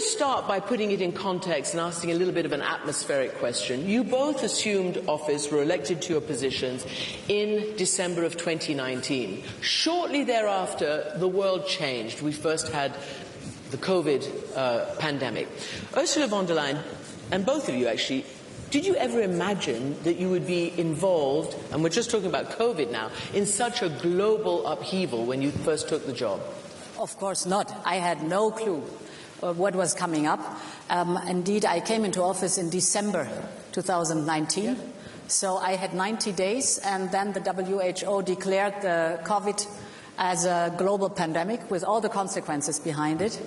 start by putting it in context and asking a little bit of an atmospheric question. You both assumed office, were elected to your positions in December of 2019. Shortly thereafter, the world changed. We first had the COVID pandemic. Ursula von der Leyen, and both of you actually, did you ever imagine that you would be involved, and we're just talking about COVID now, in such a global upheaval when you first took the job? Of course not. I had no clue what was coming up. Indeed, I came into office in December 2019. Yeah. So I had 90 days, and then the WHO declared the COVID as a global pandemic with all the consequences behind it.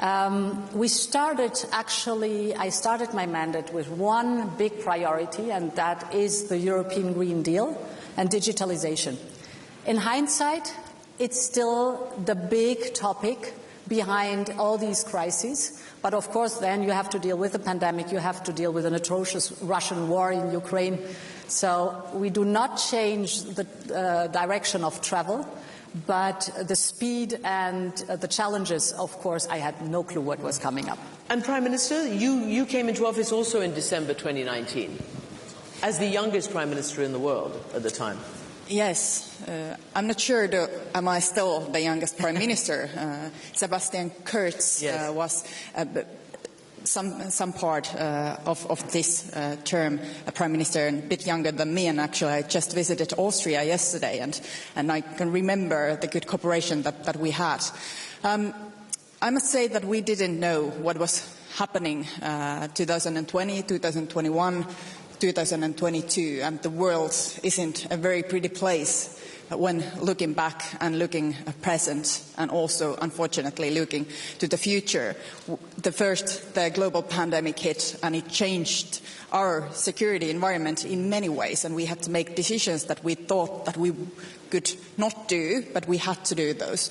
I started my mandate with one big priority, and that is the European Green Deal and digitalization. In hindsight, it's still the big topic behind all these crises. But of course, then you have to deal with the pandemic, you have to deal with an atrocious Russian war in Ukraine. So we do not change the direction of travel, but the speed and the challenges, of course, I had no clue what was coming up. And Prime Minister, you came into office also in December 2019, as the youngest Prime Minister in the world at the time. Yes, I'm not sure, am I still the youngest Prime Minister? Sebastian Kurz was some part of this term a Prime Minister, and a bit younger than me, and actually I just visited Austria yesterday, and I can remember the good cooperation that we had. I must say that we didn't know what was happening 2020, 2021, 2022, and the world isn't a very pretty place when looking back and looking present, and also, unfortunately, looking to the future. The global pandemic hit, and it changed our security environment in many ways, and we had to make decisions that we thought that we could not do, but we had to do those.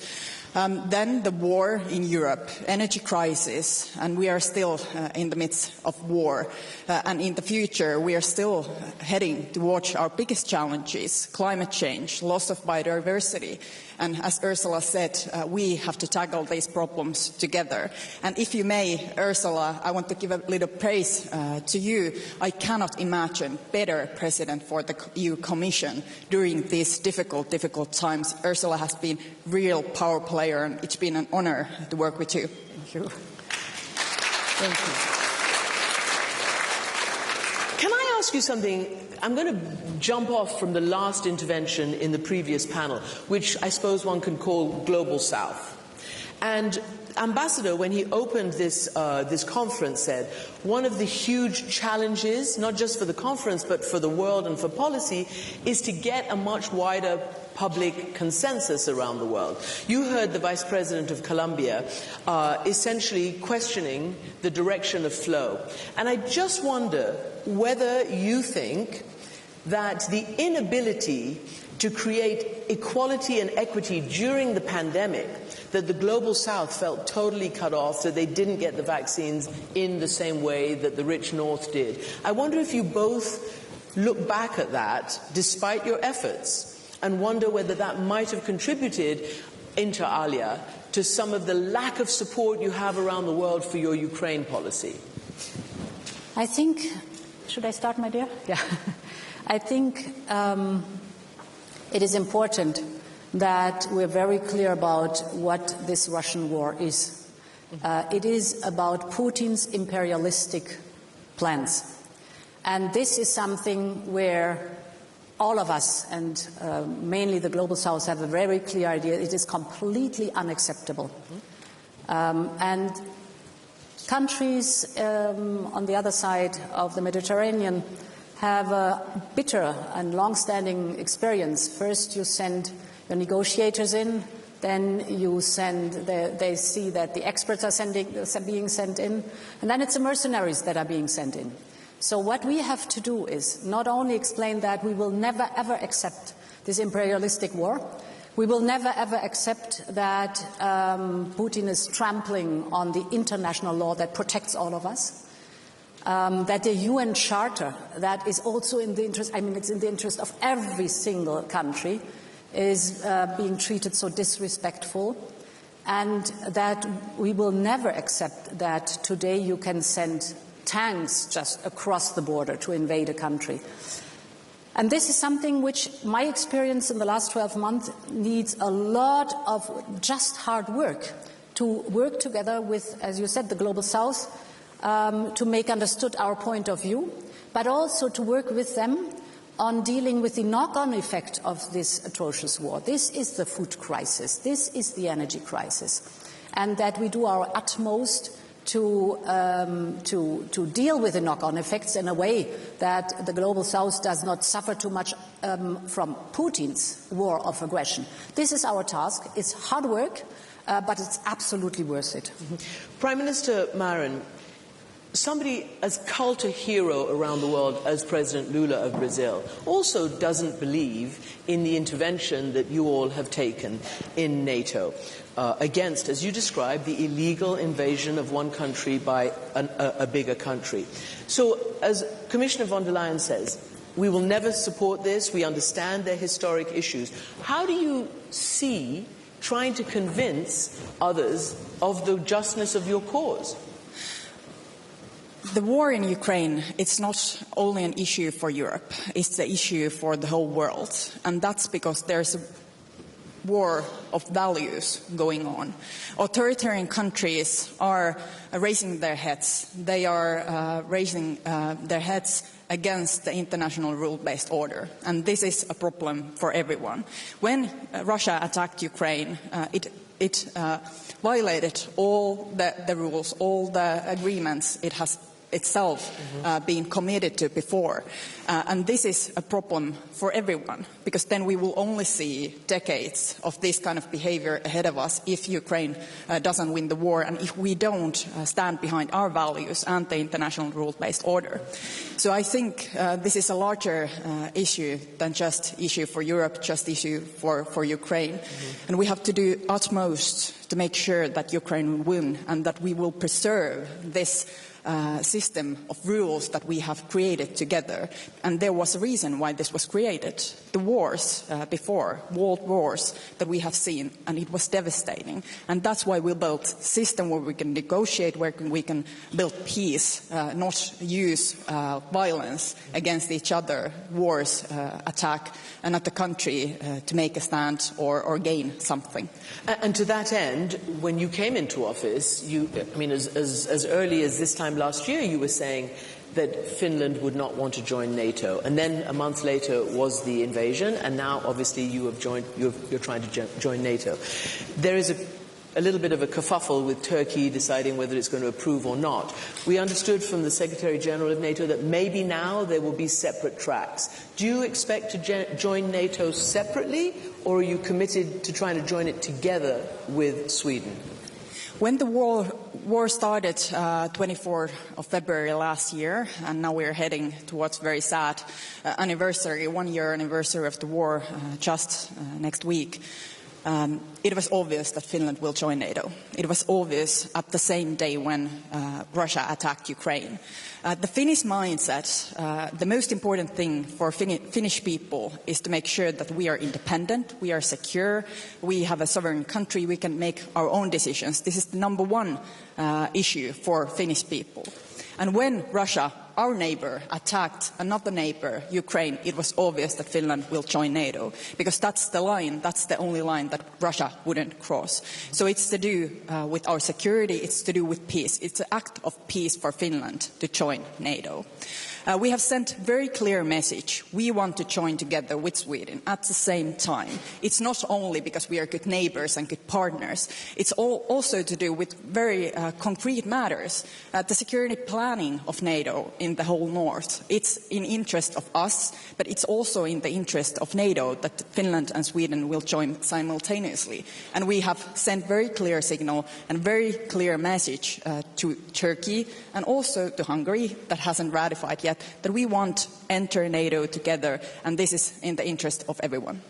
Then the war in Europe, energy crisis, and we are still in the midst of war. And in the future, we are still heading towards our biggest challenges: climate change, loss of biodiversity. And as Ursula said, we have to tackle these problems together. And if you may, Ursula, I want to give a little praise to you. I cannot imagine a better president for the EU Commission during these difficult times. Ursula has been a real power player, and it's been an honor to work with you. Thank you. Thank you. Can I ask you something? I'm going to jump off from the last intervention in the previous panel, which I suppose one can call Global South. And Ambassador, when he opened this conference, said one of the huge challenges, not just for the conference, but for the world and for policy, is to get a much wider public consensus around the world. You heard the Vice President of Colombia essentially questioning the direction of flow. And I just wonder whether you think that the inability to create equality and equity during the pandemic, that the Global South felt totally cut off, that they didn't get the vaccines in the same way that the rich North did. I wonder if you both look back at that, despite your efforts, and wonder whether that might have contributed, inter alia, to some of the lack of support you have around the world for your Ukraine policy. I think, should I start, my dear? Yeah. I think it is important that we're very clear about what this Russian war is. It is about Putin's imperialistic plans. And this is something where all of us, and mainly the Global South, have a very clear idea. It is completely unacceptable. And countries on the other side of the Mediterranean have a bitter and long-standing experience. First, you send your negotiators in, then you they see that the experts are being sent in, and then it's the mercenaries that are being sent in. So what we have to do is not only explain that we will never ever accept this imperialistic war, we will never ever accept that Putin is trampling on the international law that protects all of us, that the UN Charter, that is also in the interest, it's in the interest of every single country, is being treated so disrespectful. and that we will never accept that today you can send tanks just across the border to invade a country. And this is something which my experience in the last 12 months needs a lot of just hard work, to work together with, as you said, the Global South, to make understood our point of view, but also to work with them on dealing with the knock-on effect of this atrocious war. This is the food crisis, this is the energy crisis, and that we do our utmost to deal with the knock-on effects in a way that the Global South does not suffer too much from Putin's war of aggression. This is our task. It's hard work, but it's absolutely worth it. Prime Minister Marin, somebody as cult a hero around the world as President Lula of Brazil also doesn't believe in the intervention that you all have taken in NATO against, as you described, the illegal invasion of one country by a bigger country. So, as Commissioner von der Leyen says, we will never support this. We understand their historic issues. How do you see trying to convince others of the justness of your cause? The war in Ukraine, it's not only an issue for Europe, it's the issue for the whole world. And that's because there's a war of values going on. Authoritarian countries are raising their heads. They are raising their heads against the international rule-based order. And this is a problem for everyone. When Russia attacked Ukraine, it violated all the rules, all the agreements it has itself been committed to before. And this is a problem for everyone, because then we will only see decades of this kind of behavior ahead of us if Ukraine doesn't win the war and if we don't stand behind our values and the international rule-based order. So I think this is a larger issue than just issue for Europe, just issue for Ukraine. And we have to do utmost to make sure that Ukraine will win and that we will preserve this system of rules that we have created together. And there was a reason why this was created. The wars before, world wars that we have seen, and it was devastating. And that's why we built a system where we can negotiate, where we can build peace, not use violence against each other, wars, attack another country to make a stand or gain something. And to that end, when you came into office, as early as this time last year, you were saying that Finland would not want to join NATO. And then a month later was the invasion, and now obviously you're trying to join NATO. There is a little bit of a kerfuffle with Turkey deciding whether it's going to approve or not. We understood from the Secretary General of NATO that maybe now there will be separate tracks. Do you expect to join NATO separately, or are you committed to trying to join it together with Sweden? When the war started 24th of February last year, and now we're heading towards very sad anniversary, 1-year anniversary of the war just next week, it was obvious that Finland will join NATO. It was obvious at the same day when Russia attacked Ukraine. The Finnish mindset, the most important thing for Finnish people is to make sure that we are independent, we are secure, we have a sovereign country, we can make our own decisions. This is the number one issue for Finnish people. And when Russia, our neighbor, attacked another neighbor, Ukraine, it was obvious that Finland will join NATO, because that's the line, that's the only line that Russia wouldn't cross. So it's to do with our security, it's to do with peace. It's an act of peace for Finland to join NATO. We have sent a very clear message. We want to join together with Sweden at the same time. It's not only because we are good neighbors and good partners. It's also to do with very concrete matters. The security planning of NATO in the whole north. It's in interest of us, but it's also in the interest of NATO that Finland and Sweden will join simultaneously. And we have sent very clear signal and very clear message to Turkey and also to Hungary that hasn't ratified yet, that we want to enter NATO together, and this is in the interest of everyone.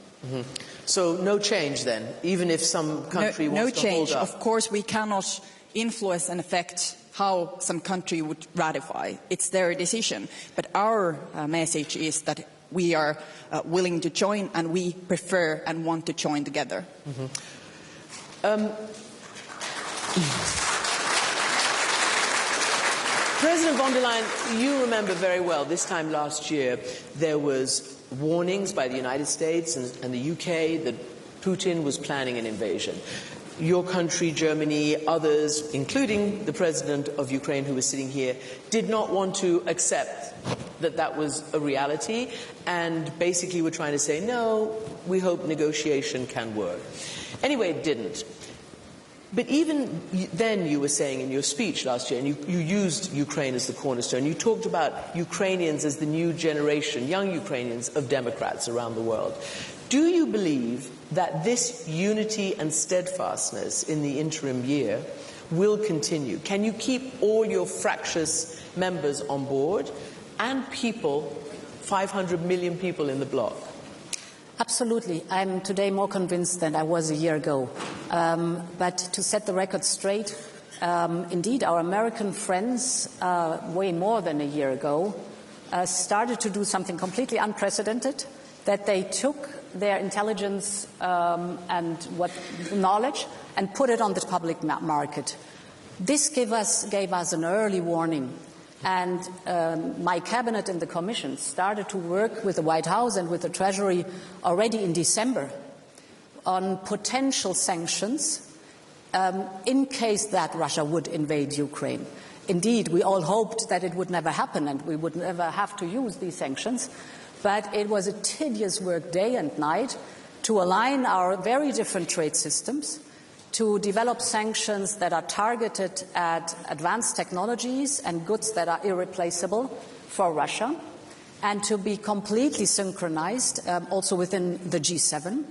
So no change then, even if some country wants to hold up? Of course, we cannot influence and affect how some country would ratify. It's their decision. But our message is that we are willing to join, and we prefer and want to join together. President von der Leyen, you remember very well, this time last year, there was warnings by the United States and the UK that Putin was planning an invasion. Your country, Germany, others, including the president of Ukraine who was sitting here, did not want to accept that that was a reality and basically were trying to say, no, we hope negotiation can work. Anyway, it didn't. But even then you were saying in your speech last year, and you used Ukraine as the cornerstone, you talked about Ukrainians as the new generation, young Ukrainians, of democrats around the world. Do you believe that this unity and steadfastness in the interim year will continue? Can you keep all your fractious members on board and people, 500 million people in the bloc? Absolutely. I'm today more convinced than I was a year ago. But to set the record straight, indeed, our American friends, way more than a year ago, started to do something completely unprecedented, that they took their intelligence and knowledge and put it on the public market. This gave us an early warning. And my cabinet and the Commission started to work with the White House and with the Treasury already in December on potential sanctions in case that Russia would invade Ukraine. Indeed, we all hoped that it would never happen and we would never have to use these sanctions. But it was a tedious work day and night to align our very different trade systems, to develop sanctions that are targeted at advanced technologies and goods that are irreplaceable for Russia, and to be completely synchronized also within the G7.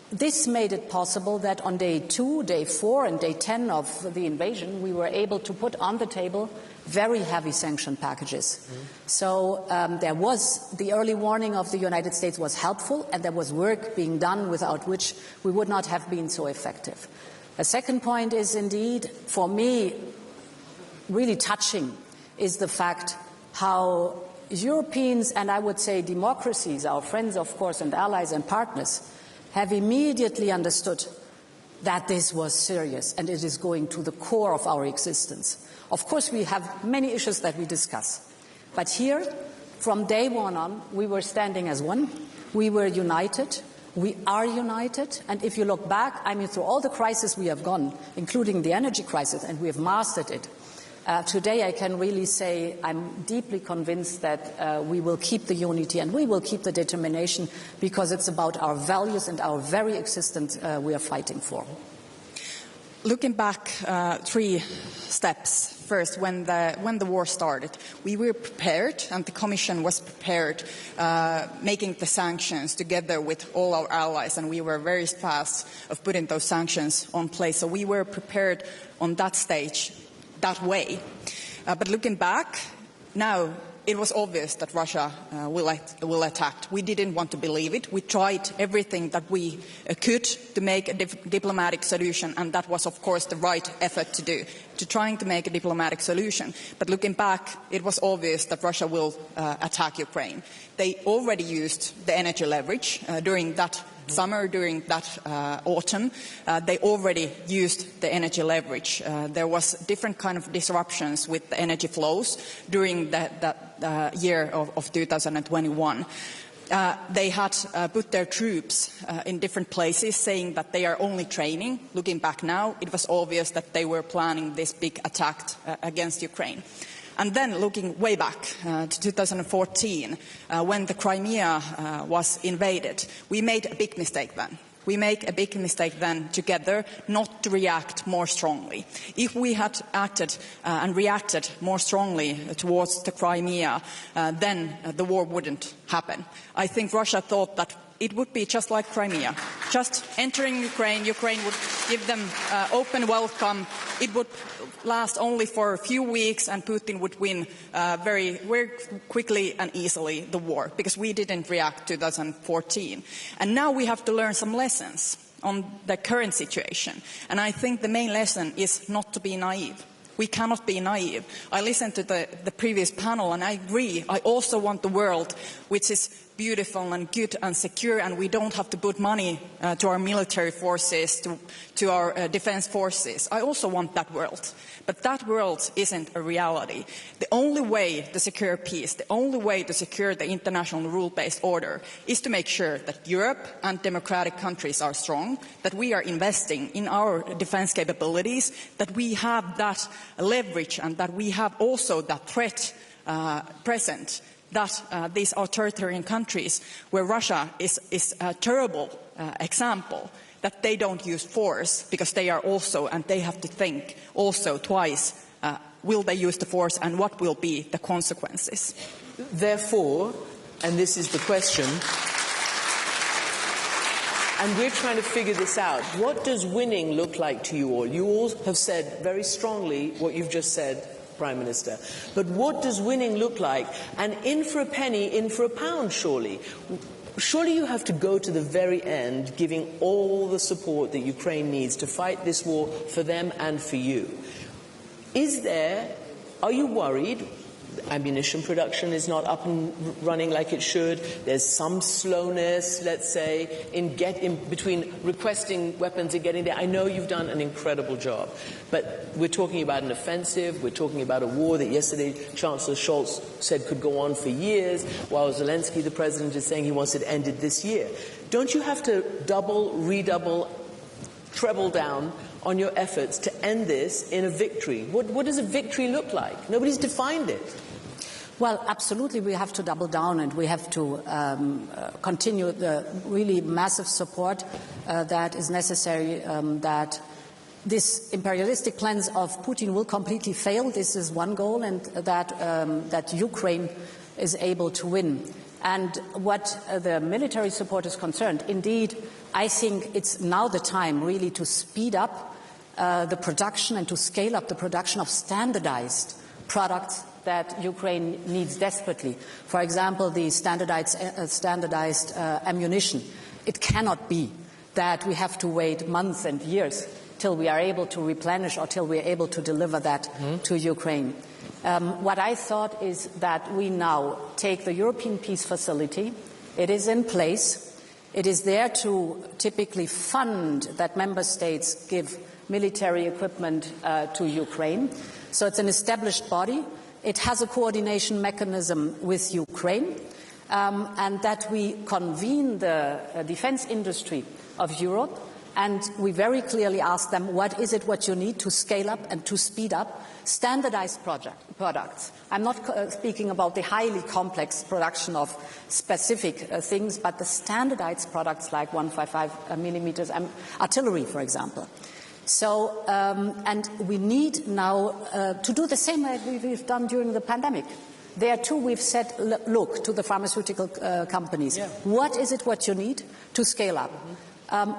This made it possible that on day 2, day 4, and day 10 of the invasion, we were able to put on the table very heavy sanction packages. So there was the early warning of the United States was helpful, and there was work being done without which we would not have been so effective. A second point is indeed, for me, really touching, is the fact how Europeans, and I would say democracies, our friends, of course, and allies and partners, have immediately understood that this was serious and it is going to the core of our existence. Of course, we have many issues that we discuss. But here, from day one on, we were standing as one. We were united. We are united. And if you look back, I mean, through all the crises we have gone, including the energy crisis, and we have mastered it, today I can really say I'm deeply convinced that we will keep the unity and we will keep the determination, because it's about our values and our very existence we are fighting for. Looking back 3 steps. First, when the war started, we were prepared, and the Commission was prepared, making the sanctions together with all our allies, and we were very fast of putting those sanctions on place. So we were prepared on that stage, that way. But looking back, now it was obvious that Russia will attack. We didn't want to believe it. We tried everything that we could to make a diplomatic solution, and that was, of course, the right effort to do, to trying to make a diplomatic solution. But looking back, it was obvious that Russia will attack Ukraine. They already used the energy leverage during that summer, during that autumn. They already used the energy leverage. There was different kind of disruptions with the energy flows during that year of 2021. They had put their troops in different places, saying that they are only training. Looking back now, it was obvious that they were planning this big attack against Ukraine. And then looking way back to 2014, when the Crimea was invaded, we made a big mistake then. We made a big mistake then together not to react more strongly. If we had acted and reacted more strongly towards the Crimea, then the war wouldn't happen. I think Russia thought that it would be just like Crimea, just entering Ukraine. Ukraine would give them open welcome. It would last only for a few weeks, and Putin would win very quickly and easily the war, because we didn't react 2014. And now we have to learn some lessons on the current situation. And I think the main lesson is not to be naive. We cannot be naive. I listened to the previous panel, and I agree. I also want the world which is beautiful and good and secure, and we don't have to put money to our military forces, to our defense forces. I also want that world. But that world isn't a reality. The only way to secure peace, the only way to secure the international rule-based order is to make sure that Europe and democratic countries are strong, that we are investing in our defense capabilities, that we have that leverage and that we have also that threat present, that these authoritarian countries where Russia is a terrible example, that they don't use force because they are also, and they have to think also twice, will they use the force and what will be the consequences? Therefore, and this is the question, and we're trying to figure this out, what does winning look like to you all? You all have said very strongly what you've just said, Prime Minister. But what does winning look like? And in for a penny, in for a pound, surely. Surely you have to go to the very end, giving all the support that Ukraine needs to fight this war for them and for you. Are you worried? Ammunition production is not up and running like it should. There's some slowness, let's say, in between requesting weapons and getting there. I know you've done an incredible job, but we're talking about an offensive. We're talking about a war that yesterday Chancellor Scholz said could go on for years, while Zelensky, the president, is saying he wants it ended this year. Don't you have to double, redouble, treble down on your efforts to end this in a victory? What does a victory look like? Nobody's defined it. Well, absolutely, we have to double down and we have to continue the really massive support that is necessary, that this imperialistic plans of Putin will completely fail. This is one goal, and that Ukraine is able to win. And what the military support is concerned, indeed, I think it's now the time really to speed up the production and to scale up the production of standardized products that Ukraine needs desperately. For example, the standardized ammunition. It cannot be that we have to wait months and years till we are able to replenish or till we are able to deliver that to Ukraine. What I thought is that we now take the European Peace Facility. It is in place. It is there to typically fund that member states give military equipment to Ukraine. So it's an established body. It has a coordination mechanism with Ukraine, and that we convene the defense industry of Europe, and we very clearly ask them, what is it what you need to scale up and to speed up standardized products? I'm not speaking about the highly complex production of specific things, but the standardized products like 155 millimeters artillery, for example. So, and we need now to do the same as we've done during the pandemic. There too we've said, look to the pharmaceutical companies. Yeah. What is it what you need to scale up?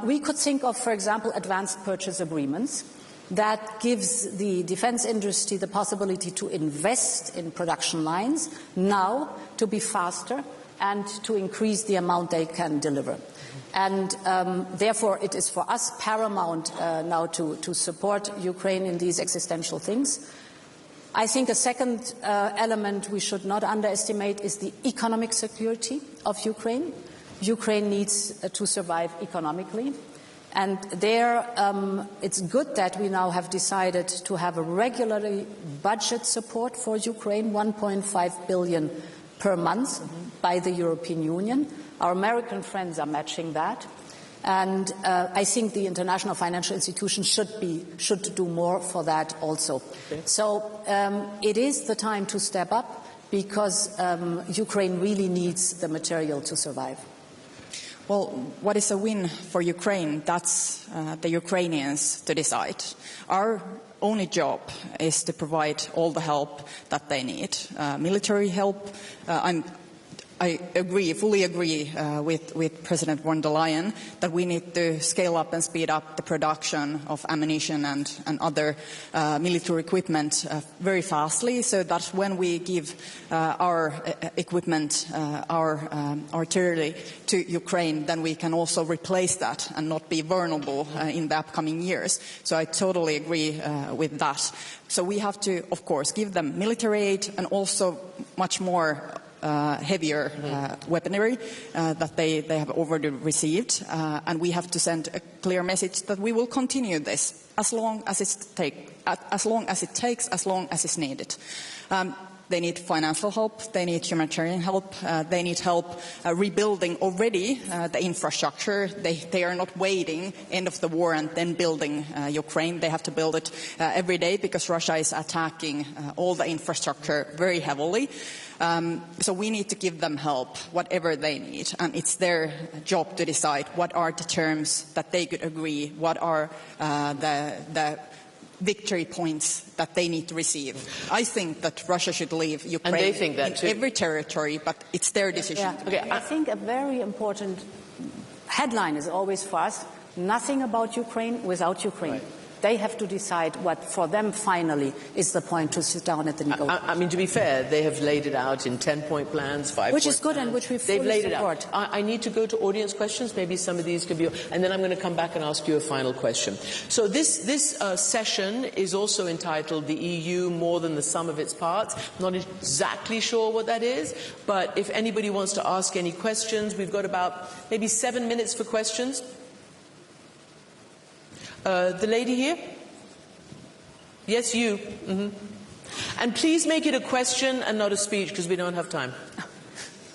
We could think of, for example, advanced purchase agreements that gives the defense industry the possibility to invest in production lines now to be faster and to increase the amount they can deliver. And therefore, it is for us paramount now to support Ukraine in these existential things. I think a second element we should not underestimate is the economic security of Ukraine. Ukraine needs to survive economically. And there, it's good that we now have decided to have a regular budget support for Ukraine, 1.5 billion per month by the European Union. Our American friends are matching that. And I think the international financial institutions should do more for that also. Okay. So it is the time to step up because Ukraine really needs the material to survive. Well, what is a win for Ukraine? That's the Ukrainians to decide. Our only job is to provide all the help that they need. Military help, I fully agree with President von der Leyen that we need to scale up and speed up the production of ammunition and other military equipment very fastly, so that when we give our equipment, our artillery to Ukraine, then we can also replace that and not be vulnerable in the upcoming years. So I totally agree with that. So we have to, of course, give them military aid and also much more heavier weaponry that they have already received, and we have to send a clear message that we will continue this as long as it takes, as long as it's needed. They need financial help, they need humanitarian help, they need help rebuilding already the infrastructure. They are not waiting end of the war and then building Ukraine. They have to build it every day because Russia is attacking all the infrastructure very heavily. So we need to give them help, whatever they need, and it's their job to decide what are the terms that they could agree, what are the victory points that they need to receive. I think that Russia should leave Ukraine and they think that too. Every territory, but it's their decision. Yeah. Okay. I think a very important headline is always for us, nothing about Ukraine without Ukraine. Right. They have to decide what, for them, finally, is the point to sit down at the negotiations. I mean, to be fair, they have laid it out in 10-point plans, 5-point plans. Which is good and which we fully support. I need to go to audience questions. Maybe some of these could be... And then I'm going to come back and ask you a final question. So this session is also entitled The EU More Than the Sum of Its Parts. I'm not exactly sure what that is, but if anybody wants to ask any questions, we've got about maybe 7 minutes for questions. The lady here? Yes, you. Mm-hmm. And please make it a question and not a speech, because we don't have time.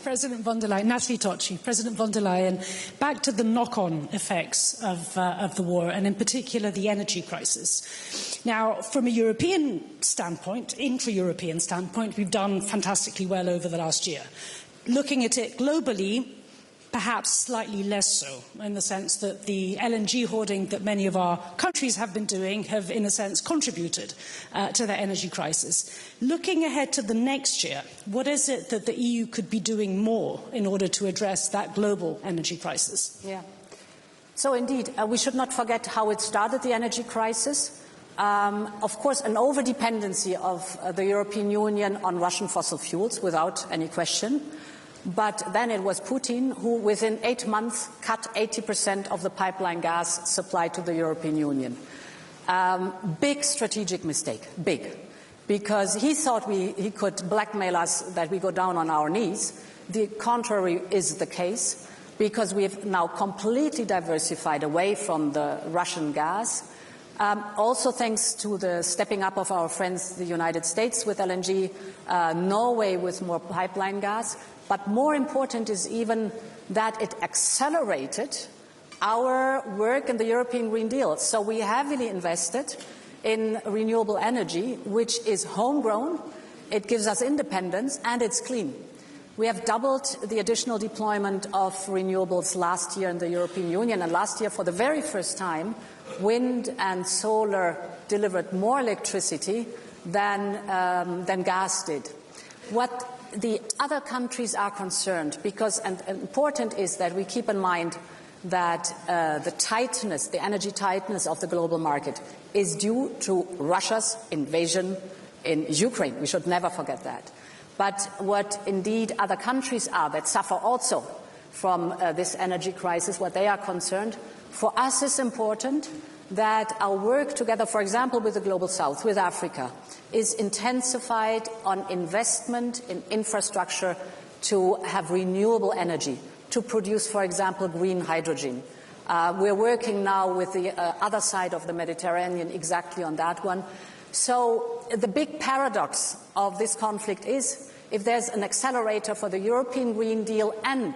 President von der Leyen, Natalie Tocci, President von der Leyen, back to the knock-on effects of the war, and in particular the energy crisis. Now, from a European standpoint, intra-European standpoint, we've done fantastically well over the last year. Looking at it globally, perhaps slightly less so, in the sense that the LNG hoarding that many of our countries have been doing have, in a sense, contributed to the energy crisis. Looking ahead to the next year, what is it that the EU could be doing more in order to address that global energy crisis? Yeah. So, indeed, we should not forget how it started, the energy crisis. Of course, an over-dependency of the European Union on Russian fossil fuels, without any question. But then it was Putin who, within 8 months, cut 80% of the pipeline gas supplied to the European Union. Big strategic mistake, big, because he thought he could blackmail us that we go down on our knees. The contrary is the case, because we have now completely diversified away from the Russian gas. Also thanks to the stepping up of our friends, the United States with LNG, Norway with more pipeline gas. But more important is even that it accelerated our work in the European Green Deal. So we heavily invested in renewable energy, which is homegrown, it gives us independence, and it's clean. We have doubled the additional deployment of renewables last year in the European Union, and last year, for the very first time, wind and solar delivered more electricity than gas did. What the other countries are concerned, because, and important is that we keep in mind that the tightness, the energy tightness of the global market is due to Russia's invasion in Ukraine. We should never forget that. But what indeed other countries are that suffer also from this energy crisis, what they are concerned, for us is important that our work together, for example, with the Global South, with Africa, is intensified on investment in infrastructure to have renewable energy, to produce, for example, green hydrogen. We're working now with the other side of the Mediterranean exactly on that one. So the big paradox of this conflict is, if there's an accelerator for the European Green Deal and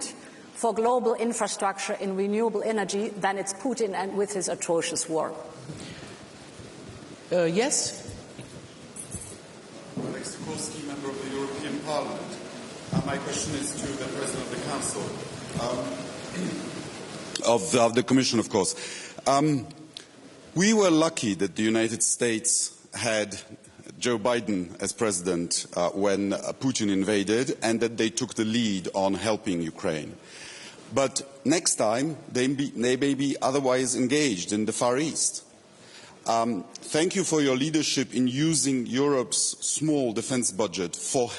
for global infrastructure in renewable energy, then it's Putin and with his atrocious war. Yes? Alex Sikorski, member of the European Parliament. My question is to the President of the Council, of the Commission, of course. We were lucky that the United States had Joe Biden as president when Putin invaded, and that they took the lead on helping Ukraine. But next time, they may be otherwise engaged in the Far East. Thank you for your leadership in using Europe's small defense budget for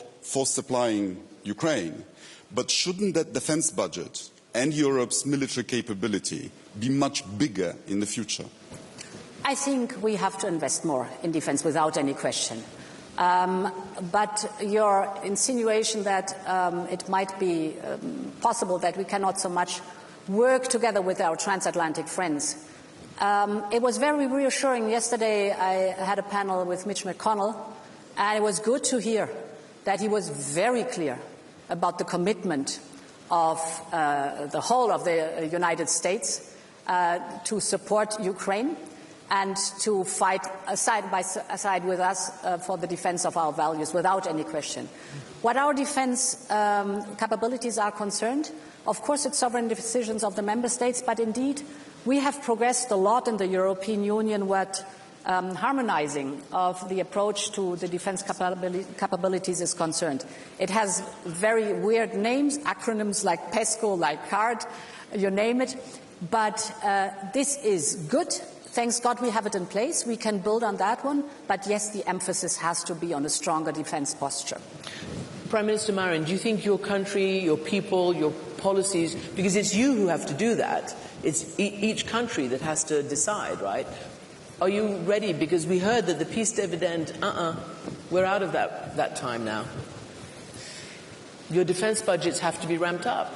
supplying Ukraine. But shouldn't that defense budget and Europe's military capability be much bigger in the future? I think we have to invest more in defense without any question. But your insinuation that it might be possible that we cannot so much work together with our transatlantic friends. It was very reassuring. Yesterday I had a panel with Mitch McConnell, and it was good to hear that he was very clear about the commitment of the whole of the United States to support Ukraine and to fight side by side with us for the defense of our values, without any question. What our defense capabilities are concerned, of course it's sovereign decisions of the member states, but indeed we have progressed a lot in the European Union what harmonizing of the approach to the defense capabilities is concerned. It has very weird names, acronyms like PESCO, like CARD, you name it, but this is good. Thanks God we have it in place. We can build on that one, but yes, the emphasis has to be on a stronger defense posture. Prime Minister Marin, do you think your country, your people, your policies, because it's you who have to do that, it's each country that has to decide, right? Are you ready? Because we heard that the peace dividend, we're out of that time now. Your defense budgets have to be ramped up.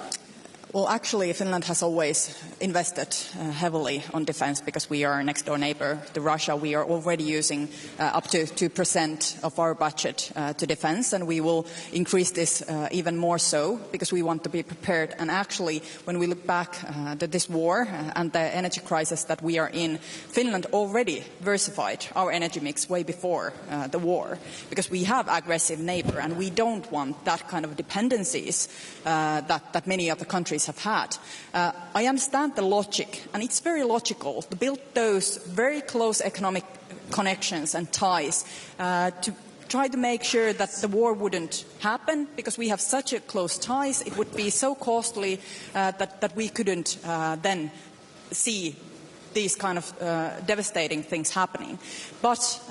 Well, actually, Finland has always invested heavily on defense because we are a next-door neighbor to Russia. We are already using up to 2% of our budget to defense, and we will increase this even more so because we want to be prepared. And actually, when we look back to this war and the energy crisis that we are in, Finland already diversified our energy mix way before the war because we have aggressive neighbor, and we don't want that kind of dependencies that many of the countries have had. I understand the logic, and it's very logical to build those very close economic connections and ties to try to make sure that the war wouldn't happen, because we have such a close ties. It would be so costly that we couldn't then see these kind of devastating things happening. But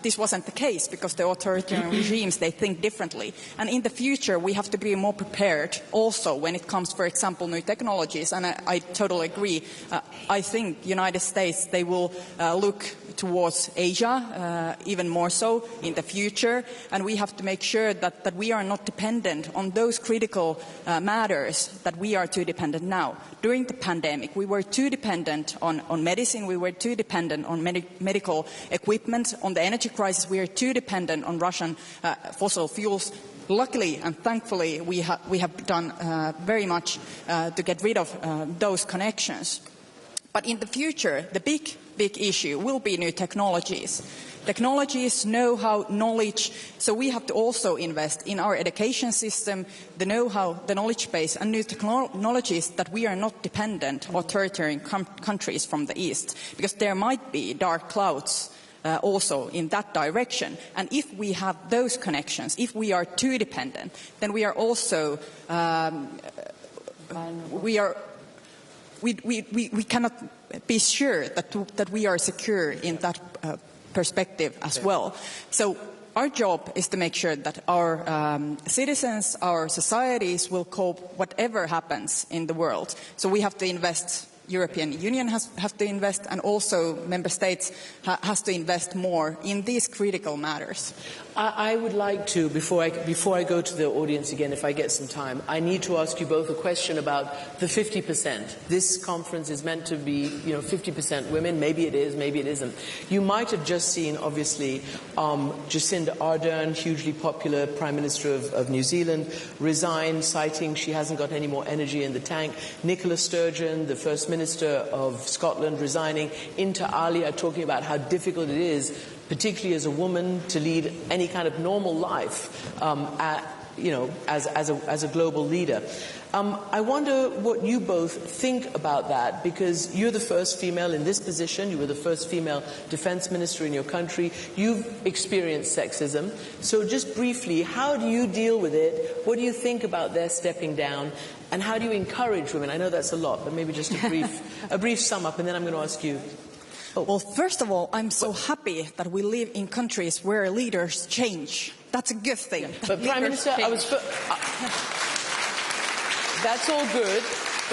this wasn't the case because the authoritarian regimes, they think differently. And in the future, we have to be more prepared also when it comes, for example, new technologies. And I totally agree. I think United States, they will look towards Asia even more so in the future. And we have to make sure that we are not dependent on those critical matters that we are too dependent now. During the pandemic, we were too dependent on medicine, we were too dependent on medical equipment. On the energy crisis, we are too dependent on Russian fossil fuels. Luckily and thankfully, we have done very much to get rid of those connections. But in the future, the big issue will be new technologies. Technologies, know-how, knowledge. So we have to also invest in our education system, the know-how, the knowledge base, and new technologies that we are not dependent on authoritarian countries from the East, because there might be dark clouds also in that direction. And if we have those connections, if we are too dependent, then we are also we cannot be sure that we are secure in that perspective as well. So our job is to make sure that our citizens, our societies will cope whatever happens in the world. So we have to invest. European Union has to invest, and also member states has to invest more in these critical matters. I would like to, before I go to the audience again, if I get some time, I need to ask you both a question about the 50%. This conference is meant to be, 50% women. Maybe it is, maybe it isn't. You might have just seen, obviously, Jacinda Ardern, hugely popular Prime Minister of New Zealand, resign, citing she hasn't got any more energy in the tank. Nicola Sturgeon, the First Minister of Scotland, resigning. Inter alia, talking about how difficult it is, particularly as a woman, to lead any kind of normal life, as a global leader. I wonder what you both think about that, because you're the first female in this position. You were the first female defense minister in your country. You've experienced sexism. So just briefly, how do you deal with it? What do you think about their stepping down? And how do you encourage women? I know that's a lot, but maybe just a brief sum up, and then I'm going to ask you. Well, first of all, I'm so happy that we live in countries where leaders change. That's a good thing. Yeah. But Prime Minister, that's all good.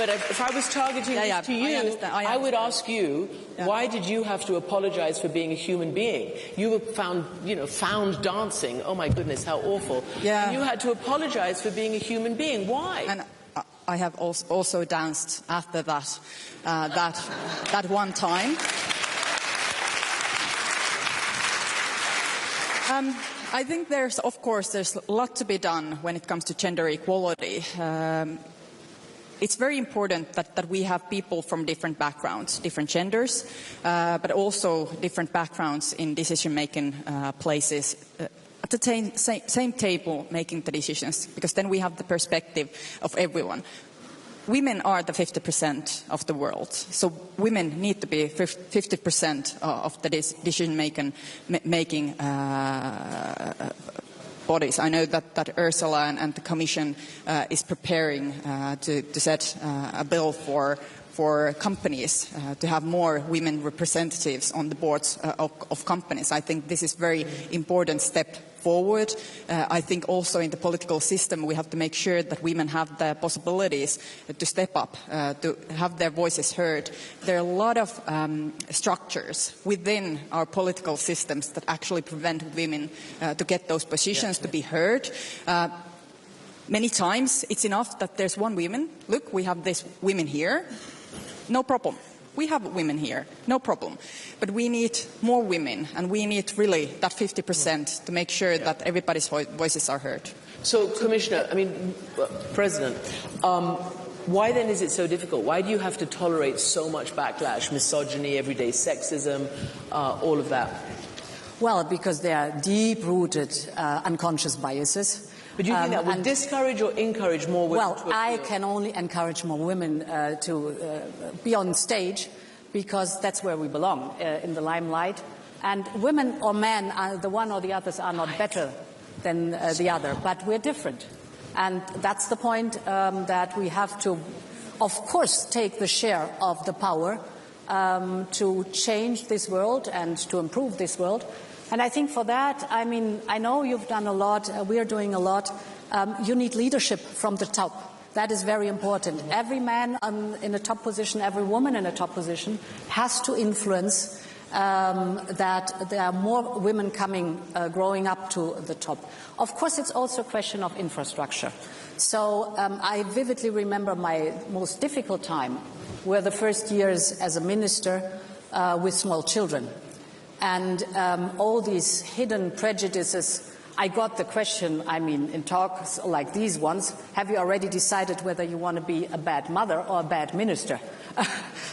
But if I was targeting this to you, I would ask you, why did you have to apologize for being a human being? You were found dancing. Oh my goodness, how awful. Yeah. And you had to apologize for being a human being. Why? And I have also danced after that, that one time. I think there's a lot to be done when it comes to gender equality. It's very important that we have people from different backgrounds, different genders, but also different backgrounds in decision-making places at the same table making the decisions, because then we have the perspective of everyone. Women are the 50% of the world, so women need to be 50% of the decision-making bodies. I know that Ursula and the Commission is preparing to set a bill for companies to have more women representatives on the boards of companies. I think this is a very important step forward. I think also in the political system we have to make sure that women have the possibilities to step up, to have their voices heard. There are a lot of structures within our political systems that actually prevent women to get those positions, to be heard. Many times it's enough that there's one woman. Look, we have this women here. No problem. We have women here, no problem. But we need more women, and we need really that 50% to make sure that everybody's voices are heard. So, Commissioner, President, why then is it so difficult? Why do you have to tolerate so much backlash, misogyny, everyday sexism, all of that? Well, because there are deep-rooted unconscious biases. But do you think that would discourage or encourage more women to appeal? Well, I can only encourage more women to be on stage, because that's where we belong, in the limelight. And women or men, the one or the others, are not better than the other, but we're different. And that's the point, that we have to, of course, take the share of the power to change this world and to improve this world. And I think for that, I know you've done a lot, we're doing a lot. You need leadership from the top. That is very important. Every man in a top position, every woman in a top position has to influence that there are more women growing up to the top. Of course, it's also a question of infrastructure. So I vividly remember my most difficult time were the first years as a minister with small children. And all these hidden prejudices, I got the question, in talks like these ones, have you already decided whether you want to be a bad mother or a bad minister?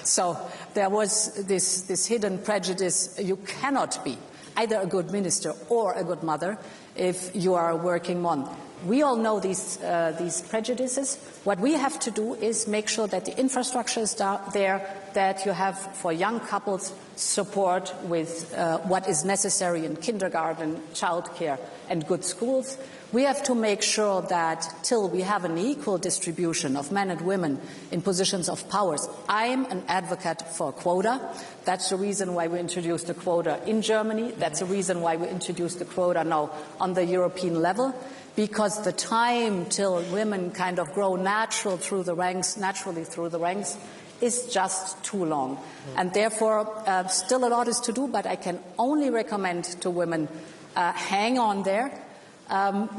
So there was this hidden prejudice. You cannot be either a good minister or a good mother if you are a working mom. We all know these prejudices. What we have to do is make sure that the infrastructure is there, that you have for young couples support with what is necessary in kindergarten, childcare and good schools. We have to make sure that till we have an equal distribution of men and women in positions of powers. I'm an advocate for a quota. That's the reason why we introduced a quota in Germany. That's the reason why we introduced a quota now on the European level. Because the time till women kind of grow naturally through the ranks is just too long. And therefore, still a lot is to do, but I can only recommend to women, hang on there,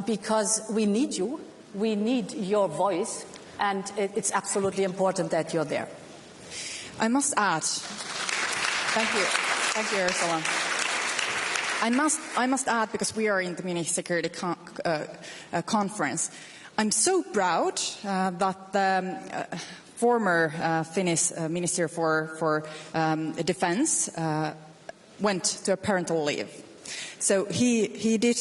because we need you, we need your voice, and it's absolutely important that you're there. I must add, thank you, Ursula. I must add, because we are in the Munich Security Conference, I'm so proud that the former Finnish Minister for Defense went to a parental leave. So he did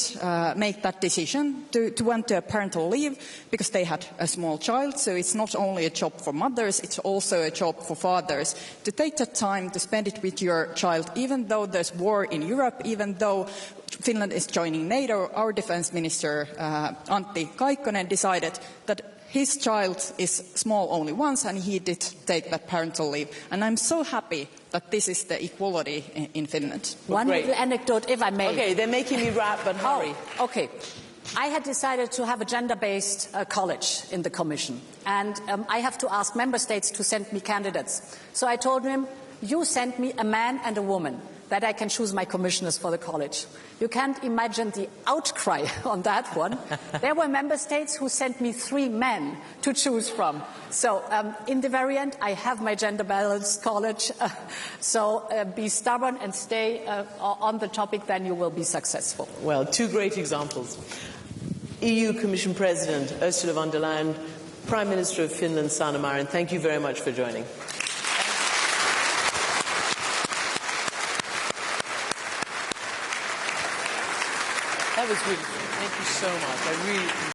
make that decision to went to a parental leave because they had a small child. So it's not only a job for mothers, it's also a job for fathers to take that time to spend it with your child. Even though there's war in Europe, even though Finland is joining NATO, our defense minister Antti Kaikkonen decided that his child is small only once, and he did take that parental leave. And I'm so happy that this is the equality in Finland. One little anecdote, if I may. Okay, they're making me rap, but hurry. Oh, okay. I had decided to have a gender-based college in the Commission, and I have to ask member states to send me candidates. So I told him, you send me a man and a woman, that I can choose my commissioners for the college. You can't imagine the outcry on that one. There were member states who sent me 3 men to choose from. So in the very end, I have my gender-balanced college. So be stubborn and stay on the topic, then you will be successful. Well, 2 great examples. EU Commission President Ursula von der Leyen, Prime Minister of Finland, Sanna Marin, thank you very much for joining. That was really good. Thank you so much. I really